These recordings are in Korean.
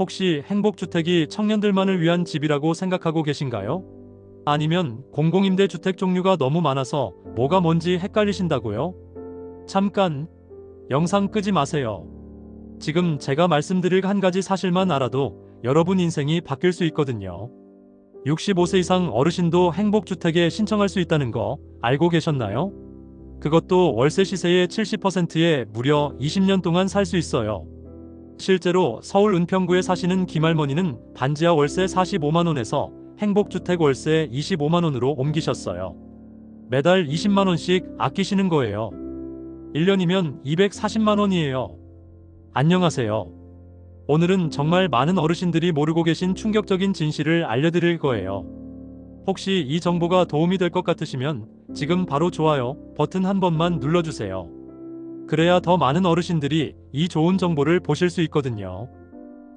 혹시 행복주택이 청년들만을 위한 집이라고 생각하고 계신가요? 아니면 공공임대주택 종류가 너무 많아서 뭐가 뭔지 헷갈리신다고요? 잠깐, 영상 끄지 마세요. 지금 제가 말씀드릴 한 가지 사실만 알아도 여러분 인생이 바뀔 수 있거든요. 65세 이상 어르신도 행복주택에 신청할 수 있다는 거 알고 계셨나요? 그것도 월세 시세의 70%에 무려 20년 동안 살 수 있어요. 실제로 서울 은평구에 사시는 김할머니는 반지하 월세 45만원에서 행복주택 월세 25만원으로 옮기셨어요. 매달 20만원씩 아끼시는 거예요. 1년이면 240만원이에요. 안녕하세요. 오늘은 정말 많은 어르신들이 모르고 계신 충격적인 진실을 알려드릴 거예요. 혹시 이 정보가 도움이 될 것 같으시면 지금 바로 좋아요 버튼 한 번만 눌러주세요. 그래야 더 많은 어르신들이 이 좋은 정보를 보실 수 있거든요.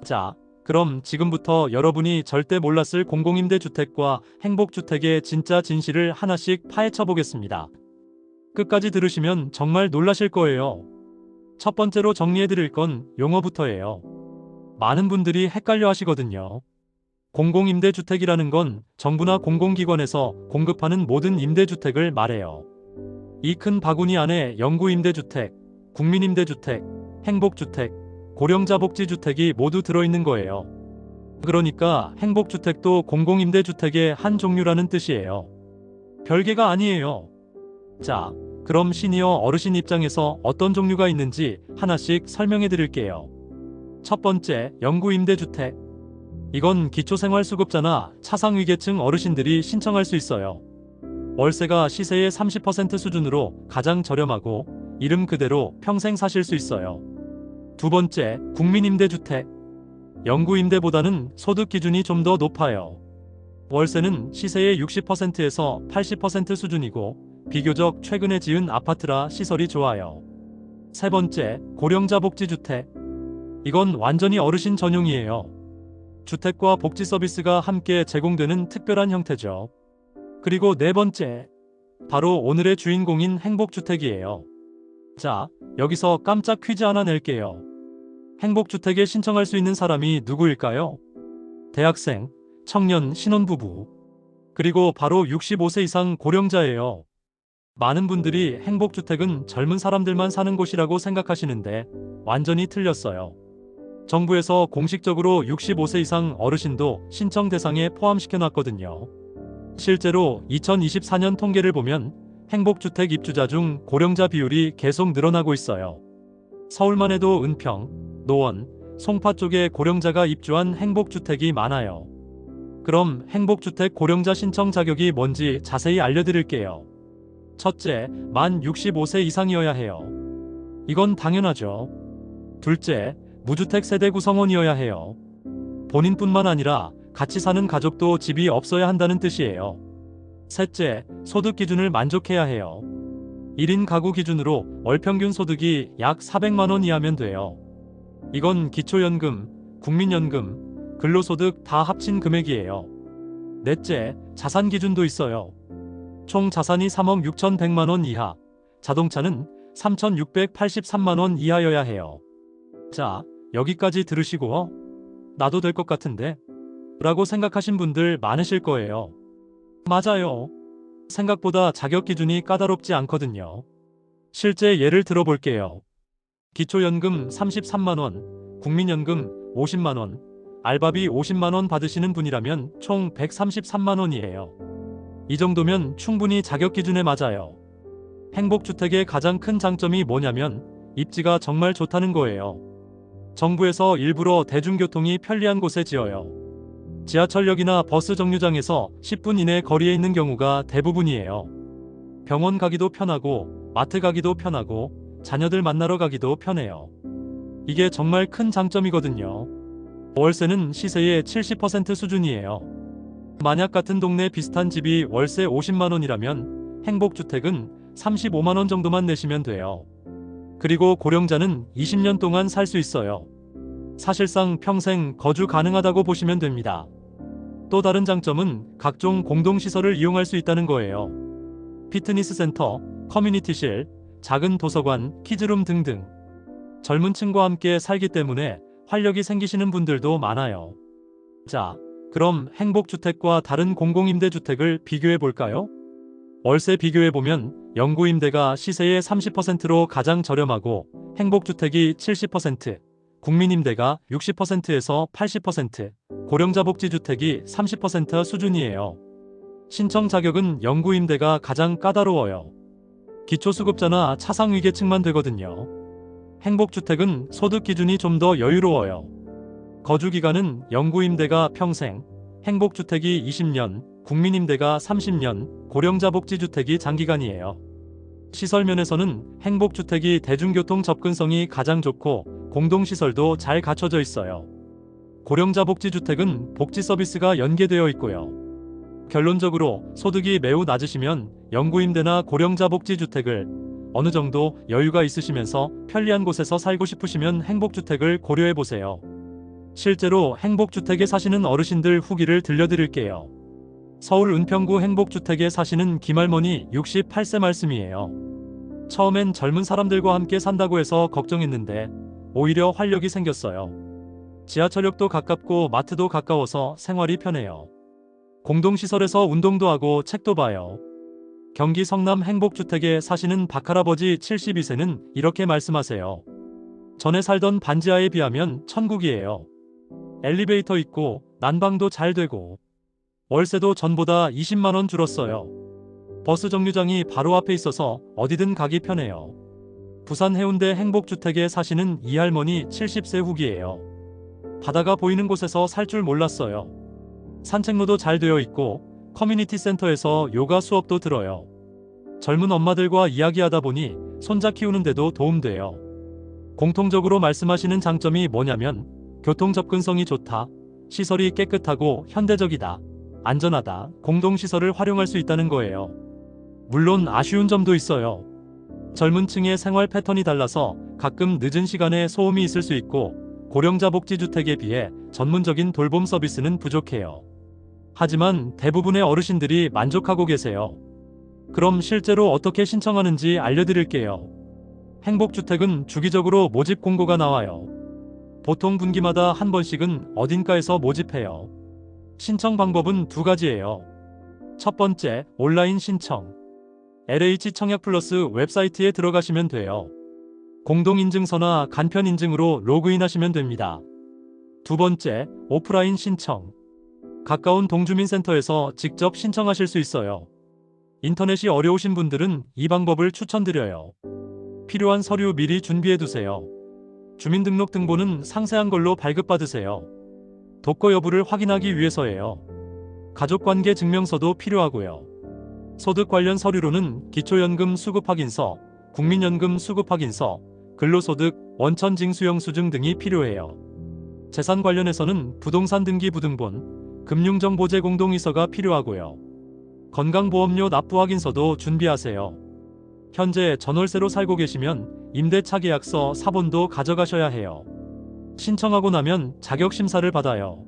자, 그럼 지금부터 여러분이 절대 몰랐을 공공임대주택과 행복주택의 진짜 진실을 하나씩 파헤쳐 보겠습니다. 끝까지 들으시면 정말 놀라실 거예요. 첫 번째로 정리해드릴 건 용어부터예요. 많은 분들이 헷갈려 하시거든요. 공공임대주택이라는 건 정부나 공공기관에서 공급하는 모든 임대주택을 말해요. 이 큰 바구니 안에 영구임대주택, 국민임대주택, 행복주택, 고령자복지주택이 모두 들어있는 거예요. 그러니까 행복주택도 공공임대주택의 한 종류라는 뜻이에요. 별개가 아니에요. 자, 그럼 시니어 어르신 입장에서 어떤 종류가 있는지 하나씩 설명해 드릴게요. 첫 번째, 영구임대주택. 이건 기초생활수급자나 차상위계층 어르신들이 신청할 수 있어요. 월세가 시세의 30% 수준으로 가장 저렴하고 이름 그대로 평생 사실 수 있어요. 두 번째, 국민임대주택. 영구임대보다는 소득 기준이 좀 더 높아요. 월세는 시세의 60%에서 80% 수준이고 비교적 최근에 지은 아파트라 시설이 좋아요. 세 번째, 고령자복지주택. 이건 완전히 어르신 전용이에요. 주택과 복지 서비스가 함께 제공되는 특별한 형태죠. 그리고 네 번째, 바로 오늘의 주인공인 행복주택이에요. 자, 여기서 깜짝 퀴즈 하나 낼게요. 행복주택에 신청할 수 있는 사람이 누구일까요? 대학생, 청년, 신혼부부, 그리고 바로 65세 이상 고령자예요. 많은 분들이 행복주택은 젊은 사람들만 사는 곳이라고 생각하시는데 완전히 틀렸어요. 정부에서 공식적으로 65세 이상 어르신도 신청 대상에 포함시켜놨거든요. 실제로 2024년 통계를 보면 행복주택 입주자 중 고령자 비율이 계속 늘어나고 있어요. 서울만 해도 은평, 노원, 송파 쪽에 고령자가 입주한 행복주택이 많아요. 그럼 행복주택 고령자 신청 자격이 뭔지 자세히 알려드릴게요. 첫째, 만 65세 이상이어야 해요. 이건 당연하죠. 둘째, 무주택 세대 구성원이어야 해요. 본인뿐만 아니라 같이 사는 가족도 집이 없어야 한다는 뜻이에요. 셋째, 소득 기준을 만족해야 해요. 1인 가구 기준으로 월 평균 소득이 약 400만 원 이하면 돼요. 이건 기초연금, 국민연금, 근로소득 다 합친 금액이에요. 넷째, 자산 기준도 있어요. 총 자산이 3억 6,100만 원 이하, 자동차는 3,683만 원 이하여야 해요. 자, 여기까지 들으시고 나도 될 것 같은데? 라고 생각하신 분들 많으실 거예요. 맞아요. 생각보다 자격 기준이 까다롭지 않거든요. 실제 예를 들어볼게요. 기초연금 33만 원, 국민연금 50만 원, 알바비 50만 원 받으시는 분이라면 총 133만 원이에요. 이 정도면 충분히 자격 기준에 맞아요. 행복주택의 가장 큰 장점이 뭐냐면 입지가 정말 좋다는 거예요. 정부에서 일부러 대중교통이 편리한 곳에 지어요. 지하철역이나 버스 정류장에서 10분 이내 거리에 있는 경우가 대부분이에요. 병원 가기도 편하고 마트 가기도 편하고 자녀들 만나러 가기도 편해요. 이게 정말 큰 장점이거든요. 월세는 시세의 70% 수준이에요. 만약 같은 동네 비슷한 집이 월세 50만 원이라면 행복주택은 35만 원 정도만 내시면 돼요. 그리고 고령자는 20년 동안 살 수 있어요. 사실상 평생 거주 가능하다고 보시면 됩니다. 또 다른 장점은 각종 공동시설을 이용할 수 있다는 거예요. 피트니스 센터, 커뮤니티실, 작은 도서관, 키즈룸 등등. 젊은 층과 함께 살기 때문에 활력이 생기시는 분들도 많아요. 자, 그럼 행복주택과 다른 공공임대주택을 비교해 볼까요? 월세 비교해 보면 영구임대가 시세의 30%로 가장 저렴하고 행복주택이 70%, 국민임대가 60%에서 80%, 고령자복지주택이 30% 수준이에요. 신청 자격은 영구임대가 가장 까다로워요. 기초수급자나 차상위계층만 되거든요. 행복주택은 소득 기준이 좀 더 여유로워요. 거주기간은 영구임대가 평생, 행복주택이 20년, 국민임대가 30년, 고령자복지주택이 장기간이에요. 시설면에서는 행복주택이 대중교통 접근성이 가장 좋고 공동시설도 잘 갖춰져 있어요. 고령자복지주택은 복지 서비스가 연계되어 있고요. 결론적으로 소득이 매우 낮으시면 영구임대나 고령자복지주택을, 어느 정도 여유가 있으시면서 편리한 곳에서 살고 싶으시면 행복주택을 고려해보세요. 실제로 행복주택에 사시는 어르신들 후기를 들려드릴게요. 서울 은평구 행복주택에 사시는 김할머니 68세 말씀이에요. 처음엔 젊은 사람들과 함께 산다고 해서 걱정했는데 오히려 활력이 생겼어요. 지하철역도 가깝고 마트도 가까워서 생활이 편해요. 공동시설에서 운동도 하고 책도 봐요. 경기 성남 행복주택에 사시는 박할아버지 72세는 이렇게 말씀하세요. 전에 살던 반지하에 비하면 천국이에요. 엘리베이터 있고 난방도 잘 되고 월세도 전보다 20만원 줄었어요. 버스 정류장이 바로 앞에 있어서 어디든 가기 편해요. 부산 해운대 행복주택에 사시는 이할머니 70세 후기예요. 바다가 보이는 곳에서 살 줄 몰랐어요. 산책로도 잘 되어 있고 커뮤니티 센터에서 요가 수업도 들어요. 젊은 엄마들과 이야기하다 보니 손자 키우는데도 도움돼요. 공통적으로 말씀하시는 장점이 뭐냐면 교통 접근성이 좋다, 시설이 깨끗하고 현대적이다, 안전하다, 공동시설을 활용할 수 있다는 거예요. 물론 아쉬운 점도 있어요. 젊은 층의 생활 패턴이 달라서 가끔 늦은 시간에 소음이 있을 수 있고 고령자 복지주택에 비해 전문적인 돌봄 서비스는 부족해요. 하지만 대부분의 어르신들이 만족하고 계세요. 그럼 실제로 어떻게 신청하는지 알려드릴게요. 행복주택은 주기적으로 모집 공고가 나와요. 보통 분기마다 한 번씩은 어딘가에서 모집해요. 신청 방법은 두 가지예요. 첫 번째, 온라인 신청. LH 청약 플러스 웹사이트에 들어가시면 돼요. 공동인증서나 간편인증으로 로그인하시면 됩니다. 두 번째, 오프라인 신청. 가까운 동주민센터에서 직접 신청하실 수 있어요. 인터넷이 어려우신 분들은 이 방법을 추천드려요. 필요한 서류 미리 준비해두세요. 주민등록등본은 상세한 걸로 발급받으세요. 독거 여부를 확인하기 위해서예요. 가족관계 증명서도 필요하고요. 소득 관련 서류로는 기초연금 수급확인서, 국민연금 수급확인서, 근로소득, 원천징수영수증 등이 필요해요. 재산 관련해서는 부동산 등기 부등본, 금융정보제 공동이서가 필요하고요. 건강보험료 납부 확인서도 준비하세요. 현재 전월세로 살고 계시면 임대차 계약서 사본도 가져가셔야 해요. 신청하고 나면 자격심사를 받아요.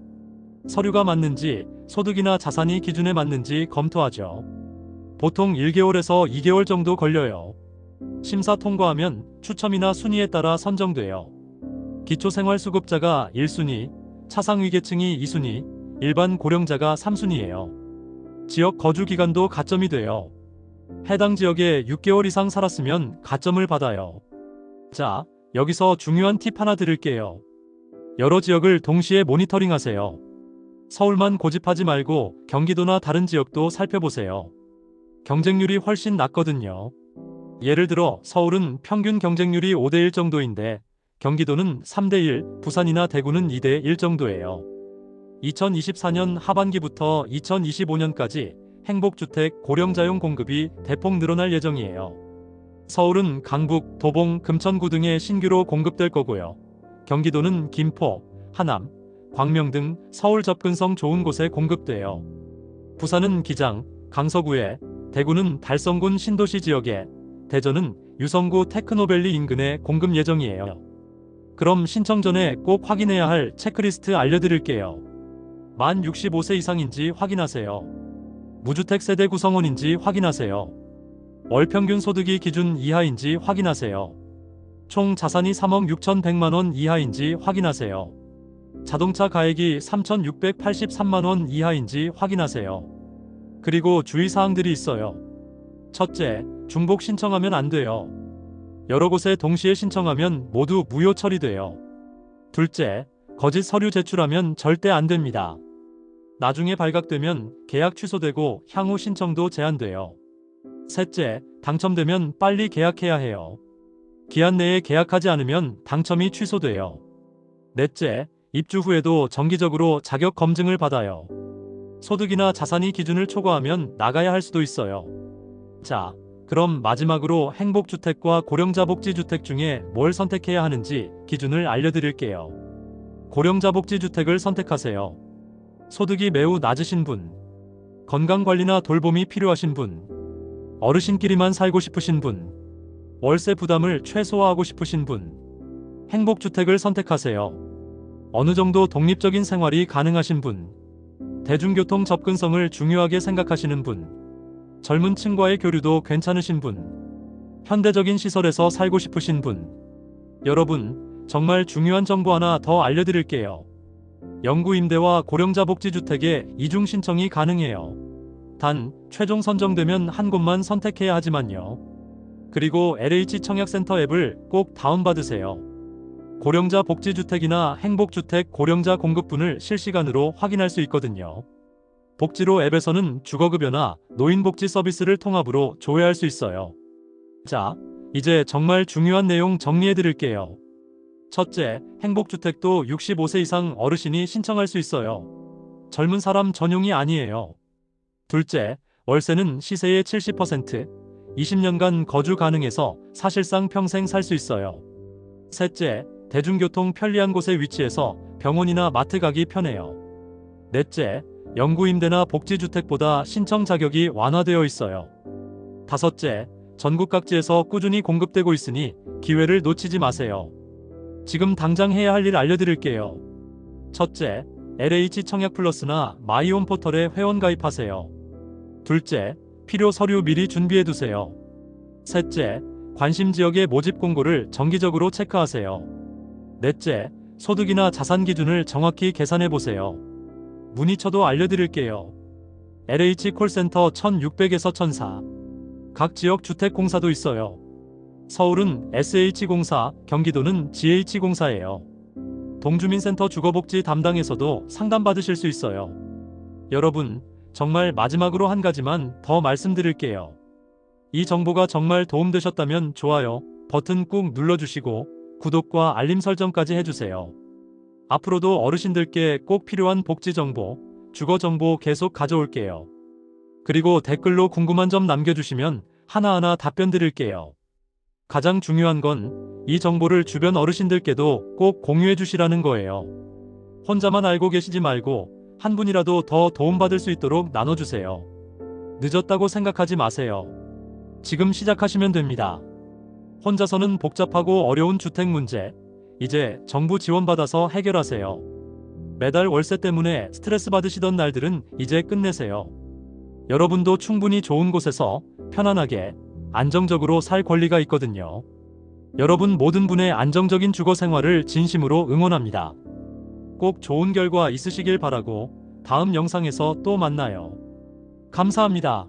서류가 맞는지, 소득이나 자산이 기준에 맞는지 검토하죠. 보통 1개월에서 2개월 정도 걸려요. 심사 통과하면 추첨이나 순위에 따라 선정돼요. 기초생활수급자가 1순위, 차상위계층이 2순위, 일반 고령자가 3순위예요. 지역 거주기간도 가점이 돼요. 해당 지역에 6개월 이상 살았으면 가점을 받아요. 자, 여기서 중요한 팁 하나 드릴게요. 여러 지역을 동시에 모니터링하세요. 서울만 고집하지 말고 경기도나 다른 지역도 살펴보세요. 경쟁률이 훨씬 낮거든요. 예를 들어 서울은 평균 경쟁률이 5대1 정도인데 경기도는 3대1, 부산이나 대구는 2대1 정도예요. 2024년 하반기부터 2025년까지 행복주택 고령자용 공급이 대폭 늘어날 예정이에요. 서울은 강북, 도봉, 금천구 등에 신규로 공급될 거고요. 경기도는 김포, 하남, 광명 등 서울 접근성 좋은 곳에 공급돼요. 부산은 기장, 강서구에, 대구는 달성군 신도시 지역에, 대전은 유성구 테크노밸리 인근에 공급 예정이에요. 그럼 신청 전에 꼭 확인해야 할 체크리스트 알려드릴게요. 만 65세 이상인지 확인하세요. 무주택 세대 구성원인지 확인하세요. 월 평균 소득이 기준 이하인지 확인하세요. 총 자산이 3억 6,100만원 이하인지 확인하세요. 자동차 가액이 3,683만원 이하인지 확인하세요. 그리고 주의사항들이 있어요. 첫째, 중복 신청하면 안 돼요. 여러 곳에 동시에 신청하면 모두 무효 처리돼요. 둘째, 거짓 서류 제출하면 절대 안 됩니다. 나중에 발각되면 계약 취소되고 향후 신청도 제한돼요. 셋째, 당첨되면 빨리 계약해야 해요. 기한 내에 계약하지 않으면 당첨이 취소돼요. 넷째, 입주 후에도 정기적으로 자격 검증을 받아요. 소득이나 자산이 기준을 초과하면 나가야 할 수도 있어요. 자, 그럼 마지막으로 행복주택과 고령자복지주택 중에 뭘 선택해야 하는지 기준을 알려드릴게요. 고령자복지주택을 선택하세요. 소득이 매우 낮으신 분, 건강관리나 돌봄이 필요하신 분, 어르신끼리만 살고 싶으신 분, 월세 부담을 최소화하고 싶으신 분, 행복주택을 선택하세요. 어느 정도 독립적인 생활이 가능하신 분, 대중교통 접근성을 중요하게 생각하시는 분, 젊은 층과의 교류도 괜찮으신 분, 현대적인 시설에서 살고 싶으신 분. 여러분, 정말 중요한 정보 하나 더 알려드릴게요. 영구임대와 고령자복지주택에 이중 신청이 가능해요. 단, 최종 선정되면 한 곳만 선택해야 하지만요. 그리고 LH 청약센터 앱을 꼭 다운받으세요. 고령자 복지주택이나 행복주택 고령자 공급분을 실시간으로 확인할 수 있거든요. 복지로 앱에서는 주거급여나 노인복지 서비스를 통합으로 조회할 수 있어요. 자, 이제 정말 중요한 내용 정리해 드릴게요. 첫째, 행복주택도 65세 이상 어르신이 신청할 수 있어요. 젊은 사람 전용이 아니에요. 둘째, 월세는 시세의 70%, 20년간 거주 가능해서 사실상 평생 살 수 있어요. 셋째, 대중교통 편리한 곳에 위치해서 병원이나 마트 가기 편해요. 넷째, 영구임대나 복지주택보다 신청 자격이 완화되어 있어요. 다섯째, 전국 각지에서 꾸준히 공급되고 있으니 기회를 놓치지 마세요. 지금 당장 해야 할 일 알려드릴게요. 첫째, LH 청약 플러스나 마이홈 포털에 회원 가입하세요. 둘째, 필요 서류 미리 준비해두세요. 셋째, 관심 지역의 모집 공고를 정기적으로 체크하세요. 넷째, 소득이나 자산 기준을 정확히 계산해보세요. 문의처도 알려드릴게요. LH 콜센터 1600에서 1004. 각 지역 주택공사도 있어요. 서울은 SH공사, 경기도는 GH공사예요. 동주민센터 주거복지 담당에서도 상담받으실 수 있어요. 여러분, 정말 마지막으로 한 가지만 더 말씀드릴게요. 이 정보가 정말 도움되셨다면 좋아요 버튼 꾹 눌러주시고 구독과 알림 설정까지 해주세요. 앞으로도 어르신들께 꼭 필요한 복지 정보, 주거 정보 계속 가져올게요. 그리고 댓글로 궁금한 점 남겨주시면 하나하나 답변 드릴게요. 가장 중요한 건 이 정보를 주변 어르신들께도 꼭 공유해 주시라는 거예요. 혼자만 알고 계시지 말고 한 분이라도 더 도움받을 수 있도록 나눠주세요. 늦었다고 생각하지 마세요. 지금 시작하시면 됩니다. 혼자서는 복잡하고 어려운 주택 문제, 이제 정부 지원받아서 해결하세요. 매달 월세 때문에 스트레스 받으시던 날들은 이제 끝내세요. 여러분도 충분히 좋은 곳에서 편안하게, 안정적으로 살 권리가 있거든요. 여러분 모든 분의 안정적인 주거 생활을 진심으로 응원합니다. 꼭 좋은 결과 있으시길 바라고 다음 영상에서 또 만나요. 감사합니다.